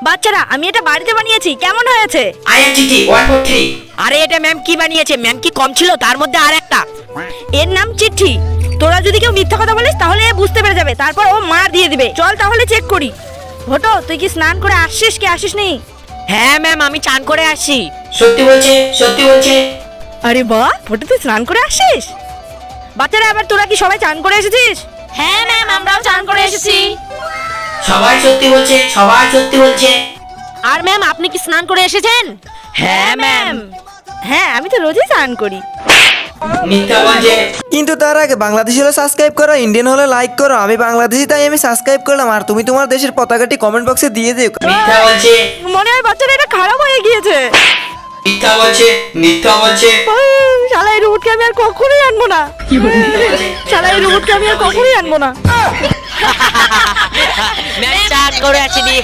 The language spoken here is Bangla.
বাচ্চারা আমি এটা বাড়িতে বানিয়েছি, কেমন হয়েছে? INTT 143। আরে এটা ম্যাম কি বানিয়েছে? ম্যাম কি কম ছিল তার মধ্যে আর একটা? এর নাম চিঠি। তোরা যদি কেউ মিথ্যা কথা বলিস তাহলে এ বুঝতে পেরে যাবে, তারপর ও মার দিয়ে দিবে। চল তাহলে চেক করি। ভোটো, তুই কি স্নান করে আসছিস কি আসিস নি? হ্যাঁ ম্যাম, আমি চান করে আসি। সত্যি বলছে, সত্যি বলছে। আরে বাহ, ভোটো তুই স্নান করে আসছিস? বাচ্চারা এবার তোরা কি সবাই চান করে এসেছিস? হ্যাঁ ম্যাম, আমরাও চান করে এসেছি। সবাই সত্যি বলছে, সবাই সত্যি বলছে। আর ম্যাম, আপনি কি স্নান করে এসেছেন? হ্যাঁ ম্যাম। হ্যাঁ, আমি তো রোজই স্নান করি। মিথ্যা বলছে। কিন্তু তার আগে বাংলাদেশি হলে সাবস্ক্রাইব করো, ইন্ডিয়ান হলে লাইক করো। আমি বাংলাদেশি তাই আমি সাবস্ক্রাইব করলাম, আর তুমি তোমার দেশের পতাকাটি কমেন্ট বক্সে দিয়ে দিও। মিথ্যা বলছে, মনে হয় বাচ্চারা এটা খারাপ হয়ে গিয়েছে। মিথ্যা বলছে, মিথ্যা বলছে। শালা এই রোবটকে আমি আর কখনোই আনবো না। শালা এই রোবটকে আমি আর কখনোই আনবো না। ম্যাম চান করে আসিনি।